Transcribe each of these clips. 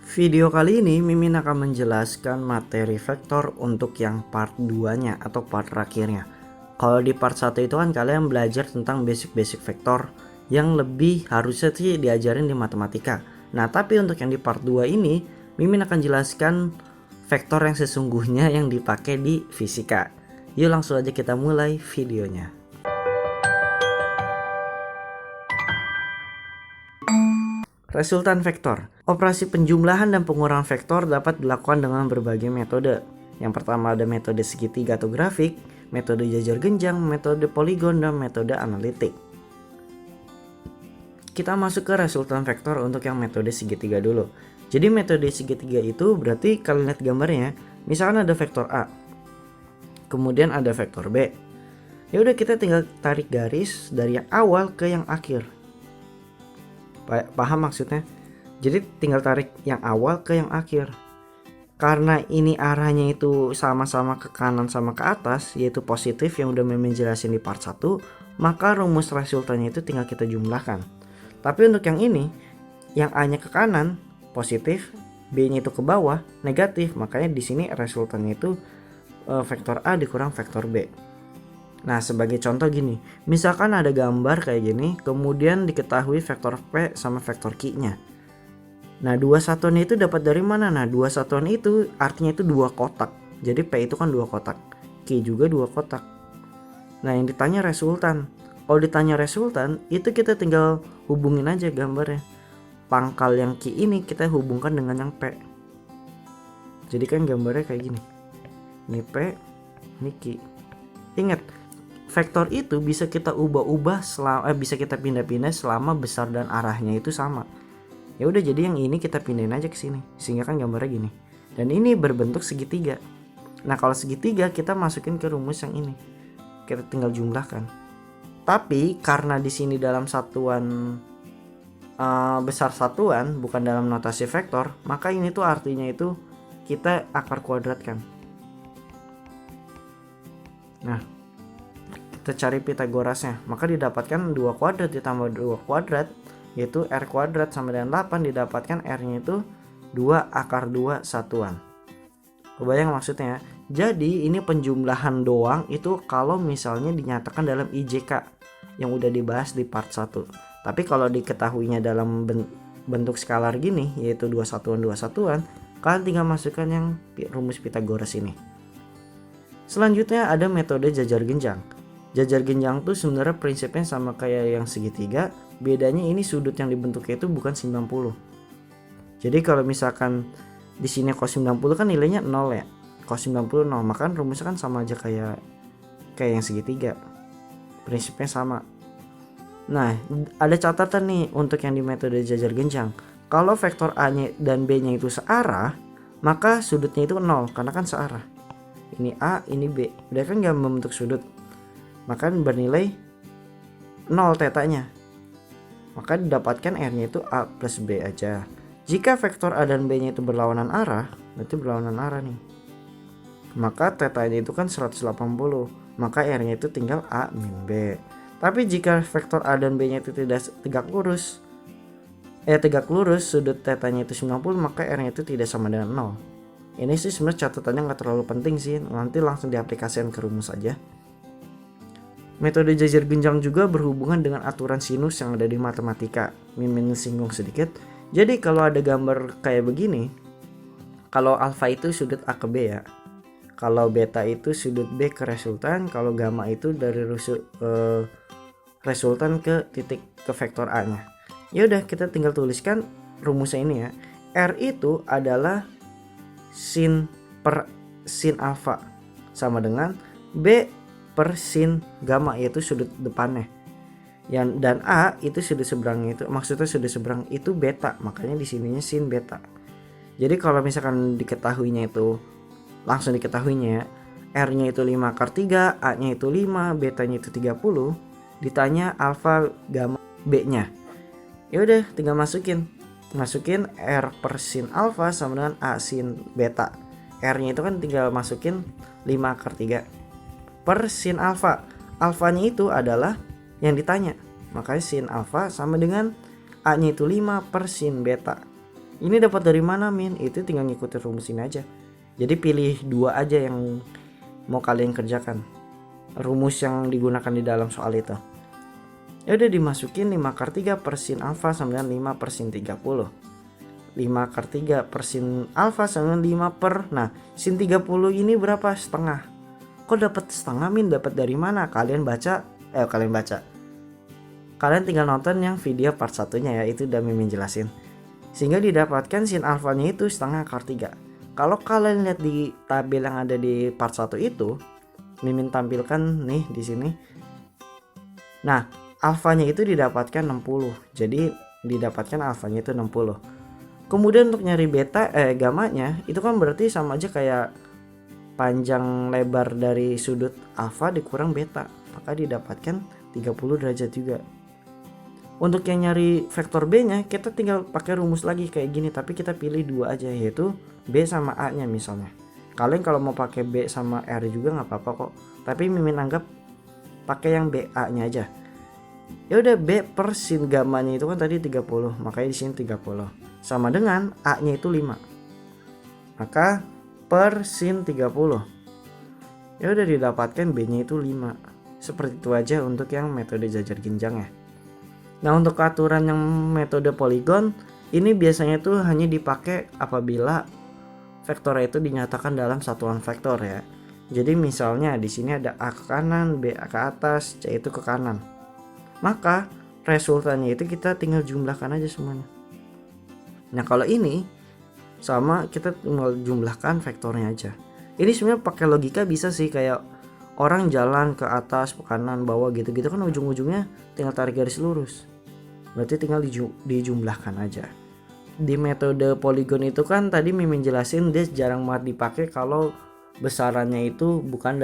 Video kali ini Mimin akan menjelaskan materi vektor untuk yang part 2-nya atau part terakhirnya. Kalau di part 1 itu kan kalian belajar tentang basic-basic vektor yang lebih harusnya sih diajarin di matematika. Nah, tapi untuk yang di part 2 ini Mimin akan jelaskan vektor yang sesungguhnya yang dipakai di fisika. Yuk langsung aja kita mulai videonya. Resultan vektor. Operasi penjumlahan dan pengurangan vektor dapat dilakukan dengan berbagai metode. Yang pertama ada metode segitiga atau grafik, metode jajar genjang, metode poligon, dan metode analitik. Kita masuk ke resultan vektor untuk yang metode segitiga dulu. Jadi metode segitiga itu berarti kalian lihat gambarnya, misalkan ada vektor A, kemudian ada vektor B. Ya udah, kita tinggal tarik garis dari yang awal ke yang akhir. Paham maksudnya? Jadi tinggal tarik yang awal ke yang akhir. Karena ini arahnya itu sama-sama ke kanan sama ke atas, yaitu positif yang udah Mimin jelasin di part 1, maka rumus resultannya itu tinggal kita jumlahkan. Tapi untuk yang ini, yang A-nya ke kanan positif, B-nya itu ke bawah negatif, makanya di sini resultannya itu vektor A dikurang vektor B. Nah, sebagai contoh gini, misalkan ada gambar kayak gini, kemudian diketahui vektor P sama vektor Q-nya. Nah, dua satuan itu dapat dari mana? Nah, dua satuan itu artinya itu dua kotak. Jadi P itu kan dua kotak, Q juga dua kotak. Nah, yang ditanya resultan. Kalau ditanya resultan, itu kita tinggal hubungin aja gambarnya. Pangkal yang Q ini kita hubungkan dengan yang P. Jadi kan gambarnya kayak gini. Ini P, ini Q. Ingat, vektor itu bisa kita ubah-ubah bisa kita pindah-pindah selama besar dan arahnya itu sama. Ya udah, jadi yang ini kita pindahin aja ke sini sehingga kan gambarnya gini. Dan ini berbentuk segitiga. Nah, kalau segitiga kita masukin ke rumus yang ini. Kita tinggal jumlahkan. Tapi karena di sini dalam satuan besar satuan, bukan dalam notasi vektor, maka ini tuh artinya itu kita akar kuadratkan. Nah, kita cari Pitagorasnya, maka didapatkan 2 kuadrat ditambah 2 kuadrat yaitu R kuadrat sama dengan 8, didapatkan R nya itu 2 akar 2 satuan. Kebayang maksudnya? Jadi ini penjumlahan doang itu kalau misalnya dinyatakan dalam IJK yang udah dibahas di part 1. Tapi kalau diketahuinya dalam bentuk skalar gini, yaitu 2 satuan, kalian tinggal masukkan yang rumus Pitagoras ini. Selanjutnya ada metode jajar genjang. Jajar genjang tuh sebenarnya prinsipnya sama kayak yang segitiga, bedanya ini sudut yang dibentuknya itu bukan 90. Jadi kalau misalkan di sini cos 90 kan nilainya 0 ya. Cos 90 0, maka rumusnya kan sama aja kayak yang segitiga. Prinsipnya sama. Nah, ada catatan nih untuk yang di metode jajar genjang. Kalau vektor A-nya dan B-nya itu searah, maka sudutnya itu 0 karena kan searah. Ini A, ini B. Udah kan gak membentuk sudut, maka bernilai 0 tetanya. Maka didapatkan R-nya itu A plus B aja. Jika vektor A dan B-nya itu berlawanan arah, berarti berlawanan arah nih, maka tetanya itu kan 180, maka R-nya itu tinggal A min B. Tapi jika vektor A dan B-nya itu tidak tegak lurus, sudut tetanya itu 90, maka R-nya itu tidak sama dengan 0. Ini sih sebenarnya catatannya nggak terlalu penting sih, nanti langsung diaplikasikan ke rumus aja. Metode jajar genjang juga berhubungan dengan aturan sinus yang ada di matematika. Mimin singgung sedikit. Jadi kalau ada gambar kayak begini, kalau alfa itu sudut A ke B ya, kalau beta itu sudut B ke resultan, kalau gamma itu dari resultan ke titik ke vektor A-nya. Ya udah, kita tinggal tuliskan rumusnya ini ya. R itu adalah sin per sin alfa sama dengan B per sin gamma, yaitu sudut depannya. Dan A itu sudut seberangnya itu, maksudnya sudut seberang itu beta, makanya di sininya sin beta. Jadi kalau misalkan diketahuinya itu langsung diketahuinya ya, R-nya itu 5 akar 3, A-nya itu 5, betanya itu 30, ditanya alfa gamma B-nya. Ya udah, tinggal masukin R per sin alfa sama dengan A sin beta. R-nya itu kan tinggal masukin 5 akar 3 per sin alfa. Alfanya itu adalah yang ditanya, makanya sin alfa sama dengan A nya itu 5 per sin beta. Ini dapat dari mana Min? Itu tinggal ngikutin rumus ini aja. Jadi pilih 2 aja yang mau kalian kerjakan, rumus yang digunakan di dalam soal itu. Ya udah, dimasukin 5 akar 3 per sin alfa sama dengan 5 per sin 30. 5 akar 3 per sin alfa sama dengan 5 per, nah sin 30 ini berapa? Setengah. Kok dapat setengah Min? Dapat dari mana? Kalian tinggal nonton yang video part 1-nya ya, itu udah Mimin jelasin. Sehingga didapatkan sin alfanya itu setengah akar 3. Kalau kalian lihat di tabel yang ada di part 1 itu, Mimin tampilkan nih di sini. Nah, alfanya itu didapatkan 60. Jadi didapatkan alfanya itu 60. Kemudian untuk nyari gamanya itu kan berarti sama aja kayak panjang lebar dari sudut alfa dikurang beta, maka didapatkan 30 derajat juga. Untuk yang nyari vektor B-nya kita tinggal pakai rumus lagi kayak gini, tapi kita pilih 2 aja, yaitu B sama A-nya misalnya. Kalian kalau mau pakai B sama R juga nggak apa-apa kok, tapi Mimin anggap pakai yang BA-nya aja. Ya udah, B per sin gamanya itu kan tadi 30, makanya di sini 30 sama dengan A-nya itu 5. Maka per sin 30. Ya udah, didapatkan B-nya itu 5. Seperti itu aja untuk yang metode jajar ginjang ya. Nah, untuk aturan yang metode poligon ini biasanya tuh hanya dipakai apabila vektor itu dinyatakan dalam satuan vektor ya. Jadi misalnya di sini ada A ke kanan, B ke atas, C itu ke kanan. Maka resultannya itu kita tinggal jumlahkan aja semuanya. Nah, kalau ini sama, kita tinggal jumlahkan vektornya aja. Ini sebenarnya pakai logika bisa sih, kayak orang jalan ke atas, ke kanan, bawah gitu-gitu kan ujung-ujungnya tinggal tarik garis lurus. Berarti tinggal dijumlahkan aja. Di metode poligon itu kan tadi Mimin jelasin dia jarang banget dipakai kalau besarannya itu bukan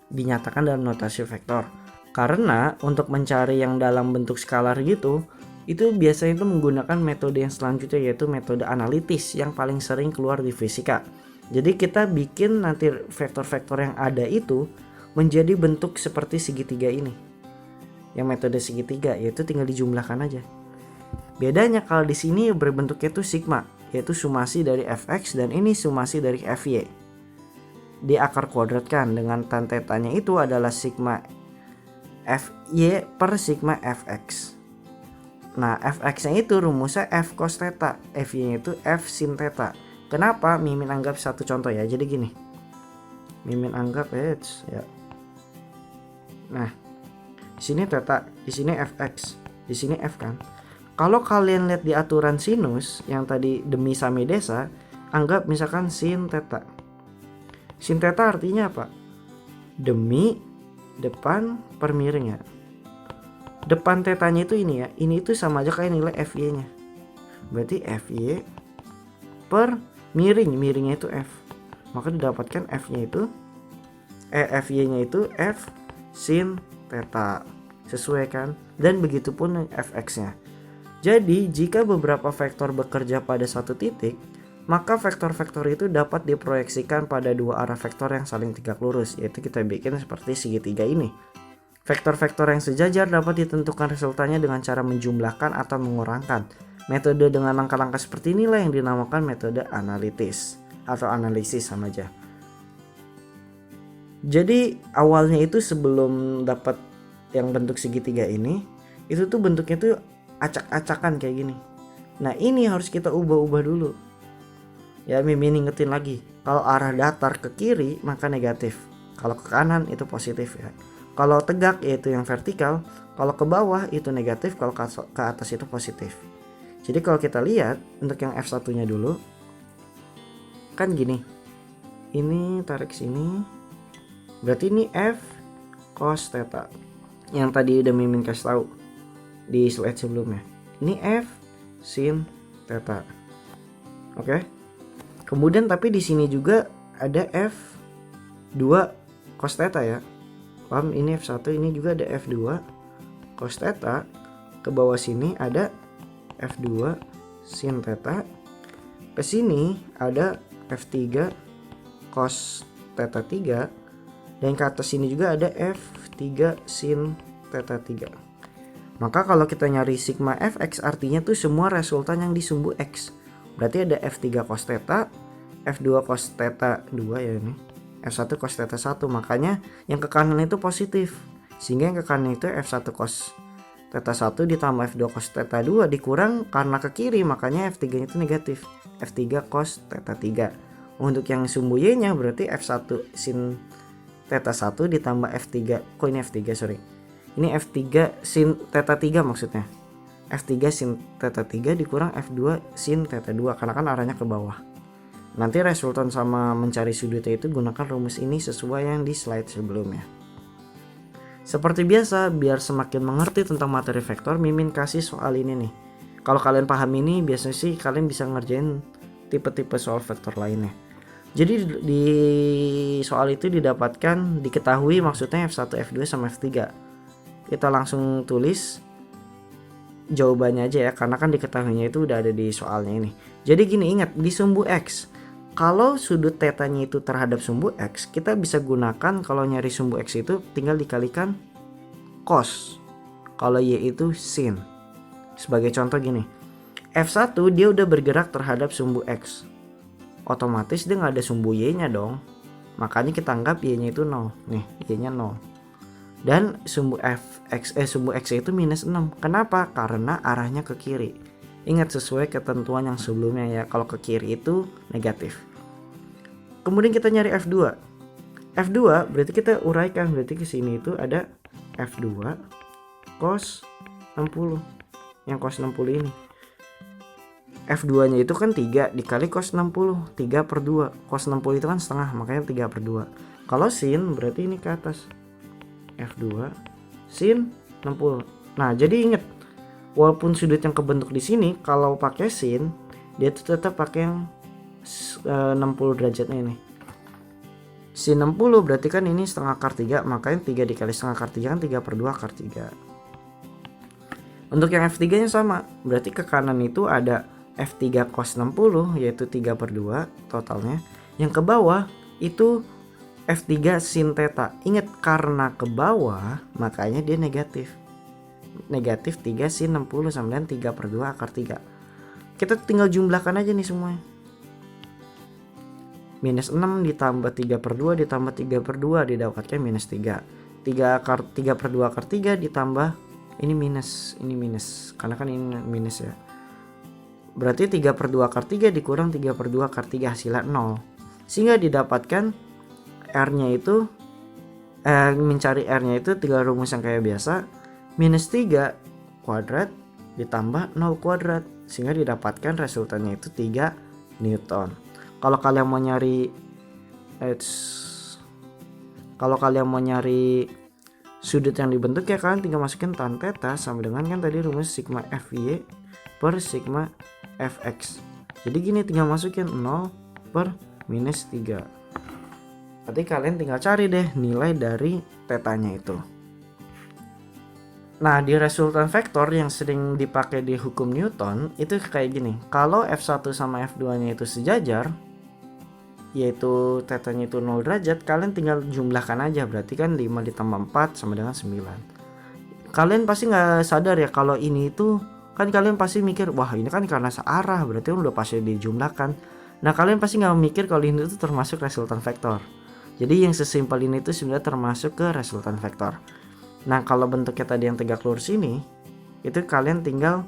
dinyatakan dalam notasi vektor. Karena untuk mencari yang dalam bentuk skalar gitu, itu biasanya itu menggunakan metode yang selanjutnya, yaitu metode analitis yang paling sering keluar di fisika. Jadi kita bikin nanti vektor-vektor yang ada itu menjadi bentuk seperti segitiga ini. Yang metode segitiga, yaitu tinggal dijumlahkan aja. Bedanya kalau di sini berbentuknya itu sigma, yaitu sumasi dari fx, dan ini sumasi dari fy. Di akar kuadrat kan dengan tan tetanya itu adalah sigma fy per sigma fx. Nah, fx-nya itu rumusnya f cos theta, fy-nya itu f sin theta. Kenapa? Mimin anggap satu contoh ya. Jadi gini. Mimin anggap ya. Nah, di sini theta, di sini fx, di sini f kan. Kalau kalian lihat di aturan sinus yang tadi demi same desa, anggap misalkan sin theta. Sin theta artinya apa? Demi depan per miring ya. Depan tetanya itu ini ya. Ini itu sama aja kayak nilai fy-nya. Berarti fy per miringnya itu f. Maka didapatkan fy-nya itu f sin theta, sesuai kan? Dan begitu pun fx-nya. Jadi jika beberapa vektor bekerja pada satu titik, maka vektor-vektor itu dapat diproyeksikan pada dua arah vektor yang saling tegak lurus, yaitu kita bikin seperti segitiga ini. Vektor-vektor yang sejajar dapat ditentukan resultannya dengan cara menjumlahkan atau mengurangkan. Metode dengan langkah-langkah seperti inilah yang dinamakan metode analitis atau analisis sama aja. Jadi awalnya itu sebelum dapat yang bentuk segitiga ini, itu tuh bentuknya tuh acak-acakan kayak gini. Nah, ini harus kita ubah-ubah dulu. Ya, Mimin ingetin lagi. Kalau arah datar ke kiri maka negatif. Kalau ke kanan itu positif ya. Kalau tegak yaitu yang vertikal, kalau ke bawah itu negatif, kalau ke atas itu positif. Jadi kalau kita lihat untuk yang F1-nya dulu, kan gini. Ini tarik sini. Berarti ini F cos theta. Yang tadi udah Mimin kasih tahu di slide sebelumnya. Ini F sin theta. Oke. Kemudian tapi di sini juga ada F2 cos theta ya. Paham, ini F1, ini juga ada F2 cos theta. Ke bawah sini ada F2 sin theta. Ke sini ada F3 cos theta 3. Dan ke atas sini juga ada F3 sin theta 3. Maka kalau kita nyari sigma fx artinya tuh semua resultan yang di sumbu x. Berarti ada F3 cos theta, F2 cos theta 2 ya ini, F1 cos theta 1. Makanya yang ke kanan itu positif. Sehingga yang ke kanan itu F1 cos theta 1 ditambah F2 cos theta 2 dikurang karena ke kiri, makanya F3 itu negatif. F3 cos theta 3. Untuk yang sumbu Y-nya berarti F1 sin theta 1 ditambah F3. Kok ini F3 sorry. Ini F3 sin theta 3 maksudnya. F3 sin theta 3 dikurang F2 sin theta 2 karena kan arahnya ke bawah. Nanti resultan sama mencari sudutnya itu gunakan rumus ini sesuai yang di slide sebelumnya. Seperti biasa, biar semakin mengerti tentang materi vektor, Mimin kasih soal ini nih. Kalau kalian paham ini, biasanya sih kalian bisa ngerjain tipe-tipe soal vektor lainnya. Jadi di soal itu diketahui maksudnya F1, F2 sama F3. Kita langsung tulis jawabannya aja ya, karena kan diketahuinya itu udah ada di soalnya ini. Jadi gini, ingat di sumbu X, kalau sudut tetanya itu terhadap sumbu X, kita bisa gunakan kalau nyari sumbu X itu tinggal dikalikan cos. Kalau Y itu sin. Sebagai contoh gini, F1 dia udah bergerak terhadap sumbu X, otomatis dia nggak ada sumbu Y-nya dong. Makanya kita anggap Y-nya itu 0. Nih, Y-nya 0. Dan sumbu sumbu X itu minus 6. Kenapa? Karena arahnya ke kiri. Ingat sesuai ketentuan yang sebelumnya ya, kalau ke kiri itu negatif. Kemudian kita nyari F2. F2 berarti kita uraikan, berarti ke sini itu ada F2 cos 60. Yang cos 60 ini. F2 nya itu kan 3 dikali cos 60, 3 per 2. Cos 60 itu kan setengah, makanya 3 per 2. Kalau sin berarti ini ke atas, F2 sin 60. Nah jadi inget, walaupun sudut yang kebentuk di sini kalau pakai sin, dia tuh tetap pakai yang 60 derajatnya ini. Sin 60 berarti kan ini setengah akar 3, makanya 3 dikali setengah akar 3 kan 3 per 2 akar 3. Untuk yang F3 nya sama, berarti ke kanan itu ada F3 cos 60 yaitu 3 per 2 totalnya. Yang ke bawah itu F3 sin theta. Ingat karena ke bawah makanya dia negatif. Negatif 3 sin 60 sama dengan 3 per 2 akar 3. Kita tinggal jumlahkan aja nih semuanya. Minus 6 ditambah 3 per 2 ditambah 3 per 2 didapatkan minus 3. 3 per 2 akar 3 ditambah ini minus karena kan ini minus ya. Berarti 3 per 2 akar 3 dikurang 3 per 2 akar 3 hasilnya 0. Sehingga didapatkan R-nya itu mencari R-nya itu tinggal rumus yang kayak biasa, minus 3 kuadrat ditambah 0 kuadrat, sehingga didapatkan resultannya itu 3 Newton. Kalau kalian mau nyari sudut yang dibentuk ya kalian tinggal masukin tan theta sama dengan kan tadi rumus sigma FY per sigma Fx. Jadi gini tinggal masukin 0 per minus 3. Berarti kalian tinggal cari deh nilai dari tetanya itu. Nah di resultan vektor yang sering dipakai di hukum Newton itu kayak gini. Kalau F1 sama F2 nya itu sejajar, yaitu tetanya itu 0 derajat, kalian tinggal jumlahkan aja. Berarti kan 5 ditambah 4 sama dengan 9. Kalian pasti gak sadar ya kalau ini itu, kan kalian pasti mikir wah ini kan karena searah, berarti kan udah pasti dijumlahkan. Nah kalian pasti gak mikir kalau ini itu termasuk resultan vektor. Jadi yang sesimpel ini itu sebenarnya termasuk ke resultan vektor. Nah kalau bentuknya tadi yang tegak lurus ini, itu kalian tinggal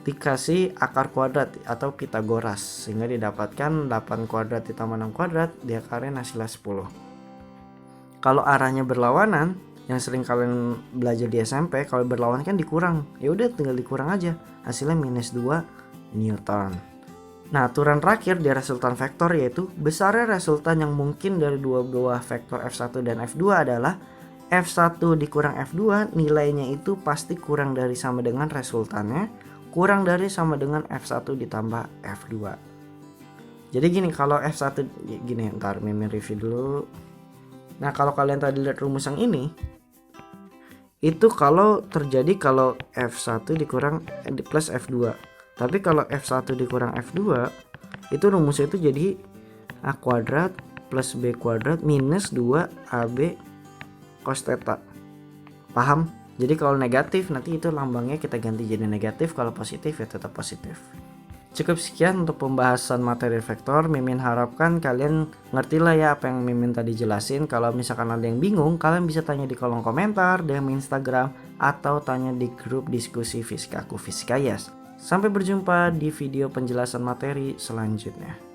dikasih akar kuadrat atau Pitagoras, sehingga didapatkan 8 kuadrat ditambah 6 kuadrat diakarnya hasilnya 10. Kalau arahnya berlawanan, yang sering kalian belajar di SMP, kalau berlawanan kan dikurang, ya udah tinggal dikurang aja, hasilnya minus 2 Newton. Nah aturan terakhir di resultan vektor yaitu besarnya resultan yang mungkin dari dua buah vektor F1 dan F2 adalah F1 dikurang F2 nilainya itu pasti kurang dari sama dengan resultannya, kurang dari sama dengan F1 ditambah F2. Jadi gini, kalau F1 gini, ntar Mimin review dulu. Nah kalau kalian tadi lihat rumus yang ini, itu kalau terjadi kalau F1 dikurang plus F2. Tapi kalau F1 dikurang F2, itu rumusnya itu jadi A kuadrat plus B kuadrat minus 2AB cos theta. Paham? Jadi kalau negatif nanti itu lambangnya kita ganti jadi negatif, kalau positif ya tetap positif. Cukup sekian untuk pembahasan materi vektor. Mimin harapkan kalian ngerti lah ya apa yang Mimin tadi jelasin. Kalau misalkan ada yang bingung, kalian bisa tanya di kolom komentar, DM Instagram, atau tanya di grup diskusi Fisika Aku Fisika Yes. Sampai berjumpa di video penjelasan materi selanjutnya.